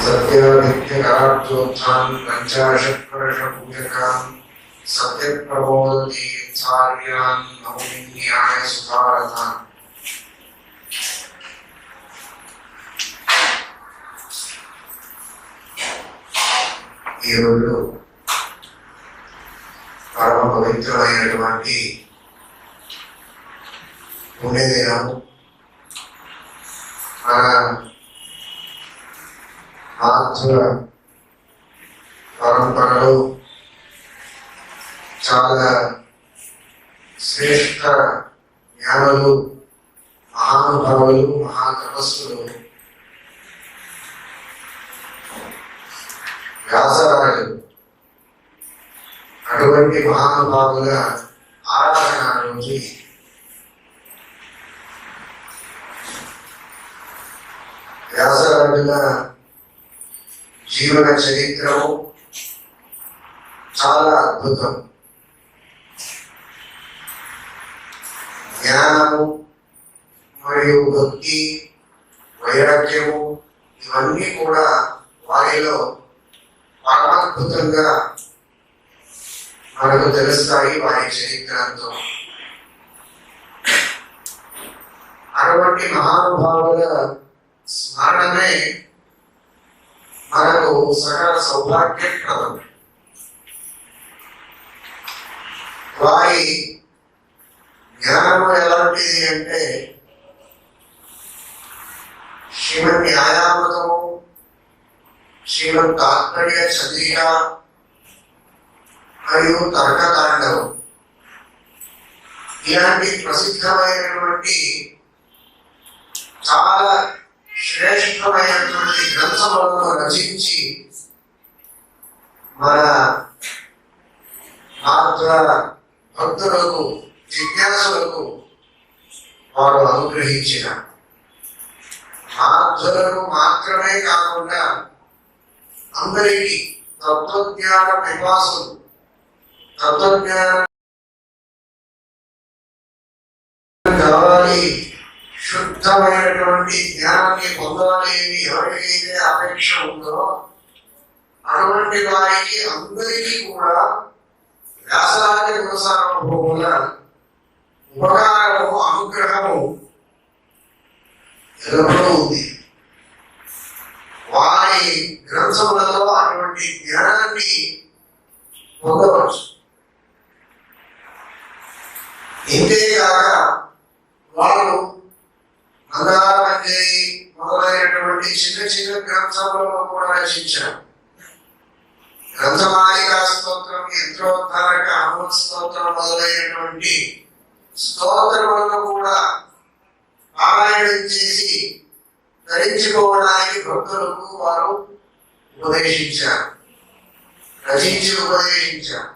सत्यादित्यकराब्जोत्थान् पञ्चाशत्वर्षपूजकान् सत्यप्रबोधतीर्थार्यान् नौमि न्यायसुधारतान्। ఈరోజు పరమ పవిత్రమైనటువంటి పుణ్యదినం. మన ఆత్మ పరంపరలో చాలా శ్రేష్ఠ జ్ఞానులు, మహానుభావులు, మహాతపస్సులు వ్యాసరాజు అటువంటి మహానుభావుల ఆరాధన రోజు వ్యాసరాజుల జీవన చరిత్రము చాలా అద్భుతం. జ్ఞానము మరియు భక్తి, వైరాగ్యము ఇవన్నీ కూడా వారిలో పరమాద్భుతంగా మనకు తెలుస్తాయి వారి చరిత్రతో. అటువంటి మహానుభావుల స్మరణమే మనకు సకల సౌభాగ్యప్రదం. వారి జ్ఞానము ఎలాంటిది అంటే శ్రీమద్ న్యాయామృతము, శ్రీమద్ తాత్పర్య చంద్రిక మరియు తర్కతాండవం ఇలాంటి ప్రసిద్ధమైనటువంటి చాలా శ్రేష్టమైనటువంటి గ్రంథములను రచించి మన మాత్ర భక్తులకు, జిజ్ఞాసులకు వారు అనుగ్రహించిన మాధ్యులను మాత్రమే కాకుండా అందరికీ తత్వజ్ఞాన పిపాసులు, తత్వజ్ఞానం కావాలి, శుద్ధమైనటువంటి జ్ఞానాన్ని పొందాలి అని ఎవరికైతే అపేక్ష ఉందో అటువంటి వారికి అందరికీ కూడా వ్యాసరాజ గుణసార్వభౌముల ఉపకారము, అనుగ్రహము ఎల్లప్పుడూ ఉంది. వారి గ్రంథములలో అటువంటి జ్ఞానాన్ని పొందవచ్చు. ఇంతేకాక వారు మందారమంజరి మొదలైనటువంటి చిన్న చిన్న గ్రంథములను కూడా రచించారు. గ్రంథమాలికా స్తోత్రం, యంత్రోద్ధారక, హనుమత్ స్తోత్రం మొదలైనటువంటి స్తోత్రములను కూడా పారాయణం చేసి ధరించుకోవడానికి భక్తులకు వారు ఉపదేశించారు, రచించి ఉపదేశించారు.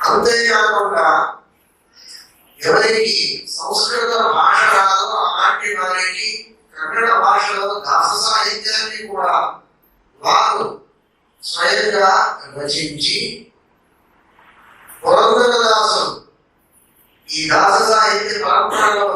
అంతేకాకుండా ఎవరికి సంస్కృత భాష రాదో అలాంటి వారికి కన్నడ భాషలో దాస సాహిత్యాన్ని కూడా వారు స్వయంగా రచించి పురంధరదాసులు ఈ దాస సాహిత్య పరంపరలో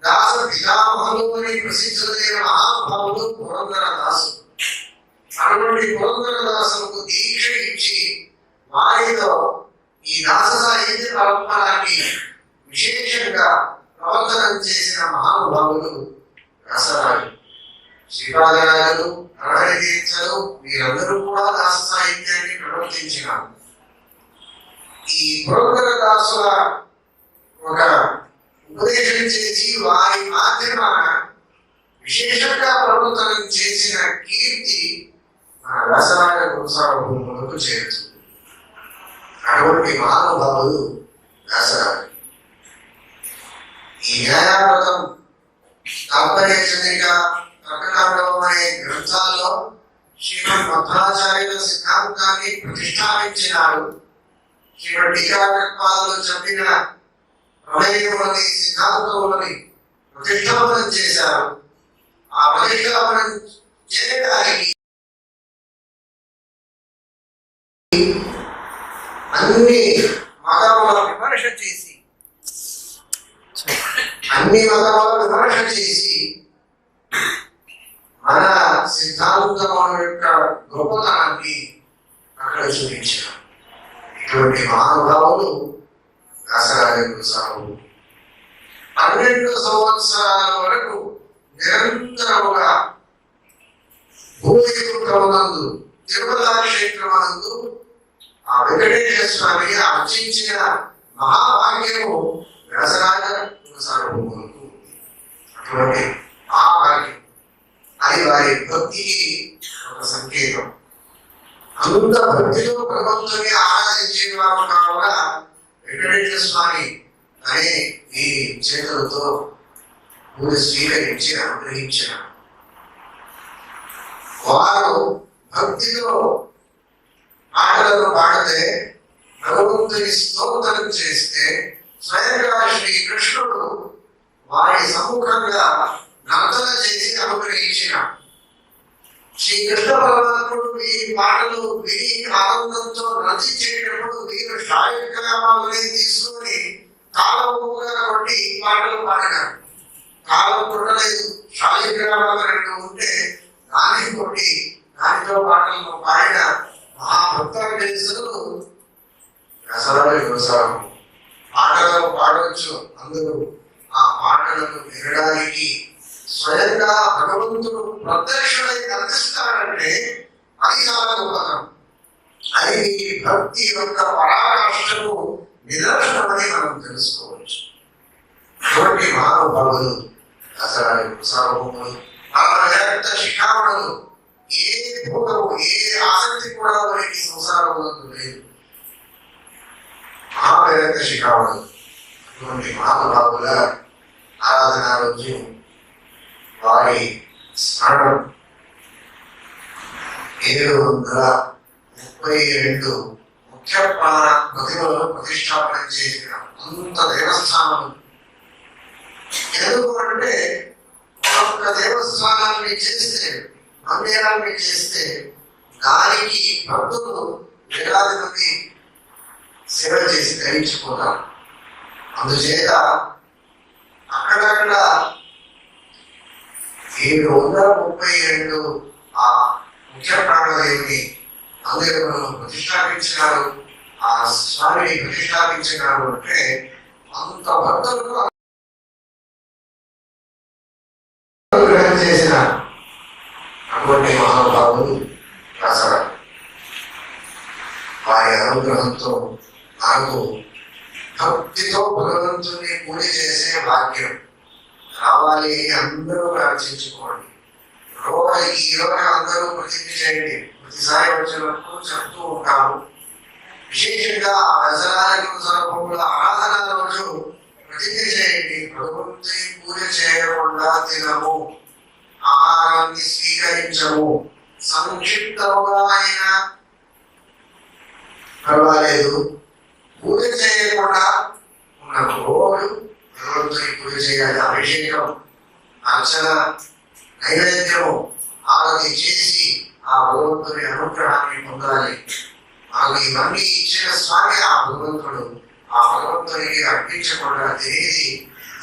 దాస పితామహులు అని ప్రసిద్ధులైన మహానుభావులు పురంధరదాసులు. అటువంటి పురంధరదాసులకు దీక్ష ఇచ్చి వారితో ఈ దాస సాహిత్య పరంపరాన్ని విశేషంగా ప్రవర్తనం చేసిన మహానుభావులు వ్యాసరాజు, శ్రీపాదరాజులు, నరహరి తీర్థులు వీరందరూ కూడా దాస సాహిత్యాన్ని ప్రవర్తించినారు. ఈ పురంధరదాసుల ఒక ఉపదేశం చేసి వారి మాధ్యమాన విశేషంగా ప్రవర్తనం చేసిన కీర్తి మన వ్యాసరాజ గుణసార్వభౌములకు చేరుతుంది. అటువంటి మహానుభావులు వ్యాసరాజు. ఈ న్యాయామృతం, తాత్పర్య చంద్రిక, తర్కతాండవం అనే గ్రంథాల్లో శ్రీమద్ మధ్వాచార్యుల సిద్ధాంతాన్ని ప్రతిష్టాపించినారు. శ్రీమద్ టీకాకృత్పాదులు చెప్పిన ప్రమేయములని, సిద్ధాంతములని ప్రతిష్టాపనం చేశారు. ఆ ప్రతిష్టాపనం చేయడానికి అన్ని మతముల విమర్శ చేసి మన సిద్ధాంతం యొక్క గొప్పతనాన్ని అక్కడ చూపించారు. ఇటువంటి మహానుభావులు వ్యాసరాజు సాగు 12 సంవత్సరాల వరకు నిరంతరముగా భూమికులందు తిరుమల క్షేత్రమందు ఆ వెంకటేశ్వర స్వామిని అర్చించిన మహాభాగ్యము వ్యాసరాజ సార్వభౌములకు. అటువంటి మహాభాగ్యం అది వారి భక్తికి ఒక సంకేతం. అంత భక్తిలో భగవంతుని ఆరాధించే వారు కావున వెంకటేశ్వర స్వామి అనే ఈ చేతులతో పూజ స్వీకరించి అనుగ్రహించిన వారు భక్తిలో పాటలను పాడితే, భగవంతుని స్తోత్రం చేస్తే స్వయంగా శ్రీ కృష్ణుడు వారి సముఖంగా నర్తన చేసి అనుగ్రహించిన శ్రీ కృష్ణ పరమాత్ముడు ఈ పాటలు విని ఆనందంతో నర్తించేటప్పుడు వీరు సాయంకాలాన్ని తీసుకొని కాలముగా కొట్టి పాటలు పాడినారు. కాలం కొట్టలేదు, సాయంకాలాలు 2 ఉంటే దాన్ని కొట్టి దానితో పాటలను పాడిన మహాభక్తులు వ్యాసరాజు వ్యవసాయం. పాటలను పాడవచ్చు, అందరూ ఆ పాటలను వినడానికి స్వయంగా భగవంతుడు ప్రత్యక్షమై కనిపిస్తాడంటే అది చాలా గొప్పతనం. అది భక్తి యొక్క పరాకాష్ఠకు నిదర్శనమని మనం తెలుసుకోవచ్చు. అటువంటి మహానుభావులు వ్యాసరాజు సార్వభౌములు, పరమవేత్త శిఖామణులు. ఏ భోగము ఏ ఆసక్తి కూడా వారికి సంసారంలో లేదు. మహావేత్త శిఖామణులు. అటువంటి మహానుభావుల ఆరాధన రోజు వారి స్మరణం 732 ముఖ్య ప్రాణ ప్రతిమలను ప్రతిష్టాపన చేసిన అంత దేవస్థానం. ఎందుకు అంటే ఒక్కొక్క దేవస్థానాన్ని చేస్తే, మందిరాన్ని చేస్తే దానికి భక్తులు వేలాది మంది సేవ చేసి ధరించిపోతారు. అందుచేత అక్కడక్కడ 732 ఆ ముఖ్య ప్రాణదేవిని మందిరంలో ప్రతిష్టాపించినారు. ఆ స్వామిని ప్రతిష్టాపించినారు అంటే అంత భక్తులకు అనుగ్రహం చేసిన అటువంటి మహానుభావులు వ్యాసరాజు. వారి అనుగ్రహంతో నాకు భక్తితో భగవంతుని పూజ చేసే భాగ్యం రావాలి. అందరూ ప్రార్థించుకోండి. ఈ రోజు అందరూ ప్రతిజ్ఞ చేయండి. ప్రతిసారి వచ్చినప్పుడు చెప్తూ ఉంటాము. విశేషంగా వ్యాసరాజు సార్వభౌముల ఆరాధన రోజు ప్రతిజ్ఞ చేయండి. భగవంతుని పూజ చేయకుండా తినము, ఆహారాన్ని స్వీకరించము. సంక్షిప్తముగా అయినా పర్వాలేదు, పూజ చేయకుండా ఉన్న రోజు భగవంతుని పూజ చేయాలి. అభిషేకం, అర్చన, నైవేద్యము, ఆరతి చేసి ఆ భగవంతుని అనుగ్రహాన్ని పొందాలి. మాకు ఇవన్నీ ఇచ్చిన స్వామి ఆ భగవంతుడు. ఆ భగవంతునికి అర్పించకుండా తినేది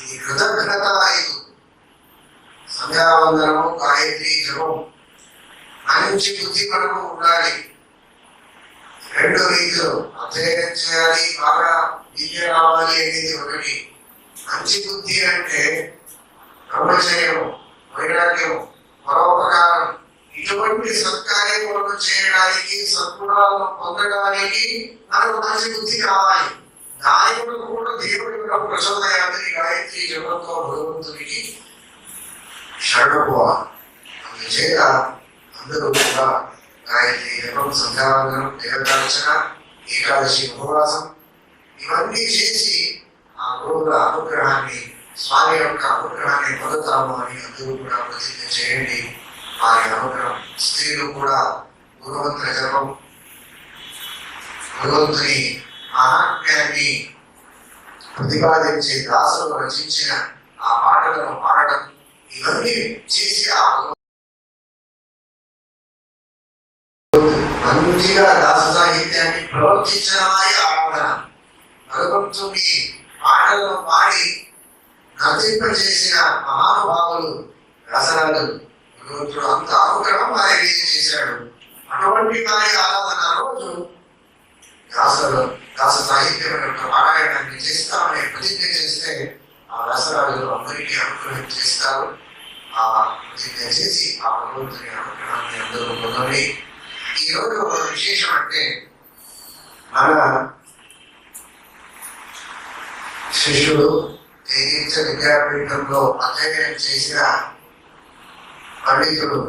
ఇది కృతజ్ఞత. ఇది సంధ్యావందనము, గాయత్రి జపం, మంచి బుద్ధి మనకు ఉండాలి. 2 రీతిలో అధ్యయనం చేయాలి, బాగా విద్య రావాలి అనేది ఒకటి. మంచి బుద్ధి అంటే బ్రహ్మచర్యము, వైరాగ్యము, పరోపకారం, ఇటువంటి సత్కార్యములను చేయడానికి, సద్గుణాలను పొందడానికి మనకు మంచి బుద్ధి కావాలి. దాని కూడా దేవుడి యొక్క ప్రచోదయాన్ని గాయత్రి జపంతో భగవంతునికి శరణపోవాలి. అందుచేత అందరూ కూడా గాయత్రి జపం, సంధ్యావందనం, దేవతార్చన, ఏకాదశి ఉపవాసం ఇవన్నీ చేసి ఆ గురువుల అనుగ్రహాన్ని, స్వామి యొక్క అనుగ్రహాన్ని పొందుతాము అని అందరూ కూడా ప్రతిజ్ఞ చేయండి. వారి అనుగ్రహం. స్త్రీలు కూడా గురువంతుల జపం, భగవంతుని మహాత్మ్యాన్ని ప్రతిపాదించే దాసులు రచించిన ఆ పాటలను పాడటం ఇవన్నీ చేసి ఆ మంచిగా దాస సాహిత్యాన్ని ప్రవర్తించిన వారి ఆరాధన. భగవంతుని పాటలను పాడి నర్తింపజేసిన మహానుభావులు వ్యాసరాజు భగవంతుడు అంత అనుగ్రహం వారి మీద చేశాడు. అటువంటి వారి ఆరాధన రోజు దాస సాహిత్యం యొక్క పారాయణాన్ని చేస్తామని ప్రతిజ్ఞ చేస్తే ఆ వ్యాసరాజులు అందరికీ అనుగ్రహం చేస్తారు. ఆ ప్రతిజ్ఞ చేసి ఆ భగవంతుని అనుగ్రహాన్ని అందరూ పొందండి. ఈరోజు ఒక విశేషం అంటే మన శిష్యుడు తేజీక్ష విద్యాపీఠంలో అధ్యయనం చేసిన పండితుడు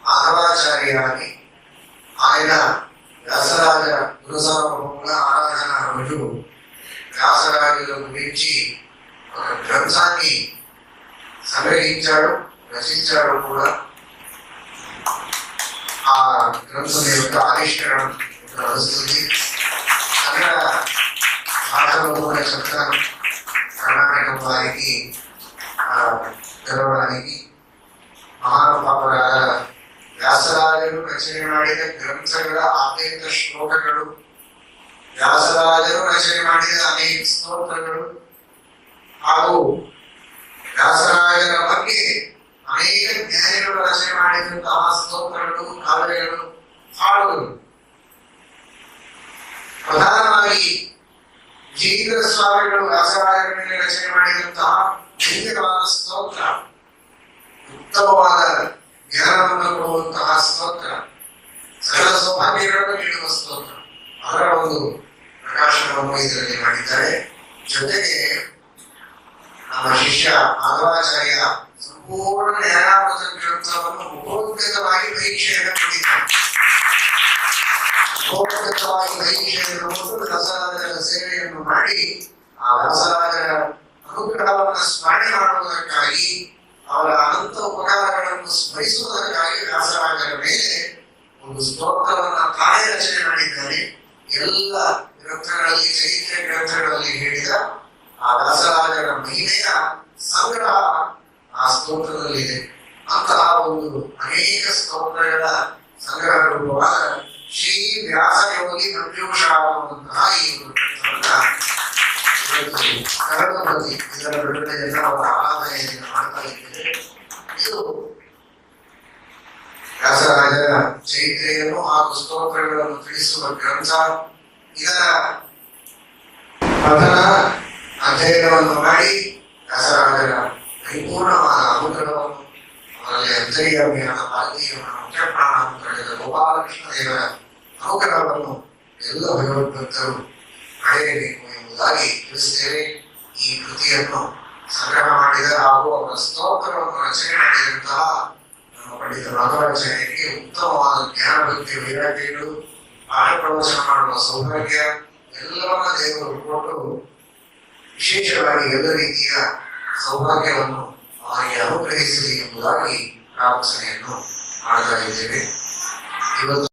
మాధవాచార్య అని ఆయన వ్యాసరాజ గురుసార్వభౌముల ఆరాధన రోజు వ్యాసరాజుల గురించి ఒక గ్రంథాన్ని సంగ్రహించాడు, రచించాడు కూడా. ఆ గ్రంథం యొక్క ఆవిష్కరణ నడుస్తుంది. కన్నడ భాషలో కూడా చెప్తాను. కర్ణాటక వారికి తెలవడానికి ಮಹಾನುಭಾವರಾದ ವ್ಯಾಸರಾಜರು ರಚನೆ ಮಾಡಿದ ಗ್ರಂಥಗಳ ಅನೇಕ ಶ್ಲೋಕಗಳು, ವ್ಯಾಸರಾಜರು ರಚನೆ ಮಾಡಿದ ಅನೇಕ ಸ್ತೋತ್ರಗಳು ಹಾಗೂ ವ್ಯಾಸರಾಜರ ಬಗ್ಗೆ ಅನೇಕ ಜ್ಞಾನಿಗಳು ರಚನೆ ಮಾಡಿದಂತಹ ಸ್ತೋತ್ರಗಳು, ಕಾವ್ಯಗಳು, ಹಾಡುಗಳು. ಪ್ರಧಾನವಾಗಿ ಜೀವಿತ ಸ್ವಾಮಿಗಳು ವ್ಯಾಸರಾಜರ ಮೇಲೆ ರಚನೆ ಮಾಡಿದಂತಹ ಭೀಕರವಾದ ಸ್ತೋತ್ರ, ಉತ್ತಮವಾದ ಜ್ಞಾನವನ್ನು ಕೊಡುವಂತಹ ಸ್ತೋತ್ರ, ಸಕಲ ಸೌಭಾಗ್ಯಗಳನ್ನು ನೀಡುವ ಸ್ತೋತ್ರ, ಅದರ ಒಂದು ಪ್ರಕಾಶನವನ್ನು ಇದರಲ್ಲಿ ಮಾಡಿದ್ದಾರೆ. ಜೊತೆಗೆ ನಮ್ಮ ಶಿಷ್ಯ ಮಾಧವಾಚಾರ್ಯ ಸಂಪೂರ್ಣ ಜ್ಞಾನಾಮೃತ ಗ್ರಂಥವನ್ನು ಮಹೋನ್ನತವಾಗಿ ಪರೀಕ್ಷೆಯನ್ನು ಮಾಡಿದ್ದಾರೆ. ಮಹೋನ್ನತವಾಗಿ ಪರೀಕ್ಷೆಯನ್ನು ಕೊಟ್ಟು ವ್ಯಾಸರಾಜರ ಸೇವೆಯನ್ನು ಮಾಡಿ ಆ ವ್ಯಾಸರಾಜರ ಅನುಗ್ರಹವನ್ನು ಸ್ಮರಣೆ ಮಾಡುವುದಕ್ಕಾಗಿ, ಅವರ ಅನಂತ ಉಪಕಾರಗಳನ್ನು ಸ್ಮರಿಸುವುದಕ್ಕಾಗಿ ವ್ಯಾಸರಾಜರ ಮೇಲೆ ಒಂದು ಸ್ತೋತ್ರವನ್ನು ತಾನೇ ರಚನೆ ಮಾಡಿದ್ದಾರೆ. ಎಲ್ಲ ಗ್ರಂಥಗಳಲ್ಲಿ, ಚರಿತ್ರೆ ಗ್ರಂಥಗಳಲ್ಲಿ ಹೇಳಿದ ಆ ವ್ಯಾಸರಾಜರ ಮಹಿಮೆಯ ಸಂಗ್ರಹ ಆ ಸ್ತೋತ್ರದಲ್ಲಿದೆ. ಅಂತಹ ಒಂದು ಅನೇಕ ಸ್ತೋತ್ರಗಳ ಸಂಗ್ರಹ ರೂಪವಾದ ಶ್ರೀ ವ್ಯಾಸ ಯೋಗಿ ಮಂಜೂಷ ಅನ್ನುವಂತಹ ಈ ಒಂದು ಗ್ರಂಥವನ್ನ ಕರಗಪತಿ ಇದರ ಬಿಡುಗಡೆಯನ್ನು ಅವರ ಆರಾಧನೆಯನ್ನು ಮಾಡ್ತಾ ಇದ್ದೇವೆ. ಇದು ವ್ಯಾಸರಾಜರ ಚರಿತ್ರೆಯನ್ನು ಹಾಗೂ ಸ್ತೋತ್ರಗಳನ್ನು ತಿಳಿಸುವ ಗ್ರಂಥ. ಇದರ ಪಠನ ಅಧ್ಯಯನವನ್ನು ಮಾಡಿ ವ್ಯಾಸರಾಜರ ಪರಿಪೂರ್ಣವಾದ ಅನುಗ್ರಹವನ್ನು, ಅವರಲ್ಲಿ ಅಂತರ್ಯಾಮಿಯಾದ ಭಾರತೀಯವನ್ನು ಮುಖ್ಯಪ್ರಾಣ ಪಡೆದ ಗೋಪಾಲಕೃಷ್ಣ ದೇವರ ಅನುಗ್ರಹವನ್ನು ಎಲ್ಲ ಭಗವದ್ಭಕ್ತರು ಪಡೆಯಬೇಕು ಎಂಬುದಾಗಿ ತಿಳಿಸುತ್ತೇವೆ. ಈ ಕೃತಿಯನ್ನು ಸಂಗ್ರಹ ಮಾಡಿದ ಹಾಗೂ ಅವರ ಸ್ತೋತ್ರವನ್ನು ರಚನೆ ಮಾಡಿದಂತಹ ನಮ್ಮ ಪಂಡಿತ ಮಾಧವಾಚಾರ್ಯರಿಗೆ ಉತ್ತಮವಾದ ಜ್ಞಾನ ಭಕ್ತಿ ವೈರಾಗ್ಯಗಳು, ಪಾಠ ಪ್ರವಚನ ಮಾಡುವ ಸೌಭಾಗ್ಯ ಎಲ್ಲವನ್ನ ದೇವರು ಕೊಟ್ಟು ವಿಶೇಷವಾಗಿ ಎಲ್ಲ ರೀತಿಯ ಸೌಭಾಗ್ಯವನ್ನು ಅವರಿಗೆ ಅನುಗ್ರಹಿಸಲಿ ಎಂಬುದಾಗಿ ಪ್ರಾರ್ಥನೆಯನ್ನು ಮಾಡ್ತಾ ಇದ್ದೇವೆ. ಇವತ್ತು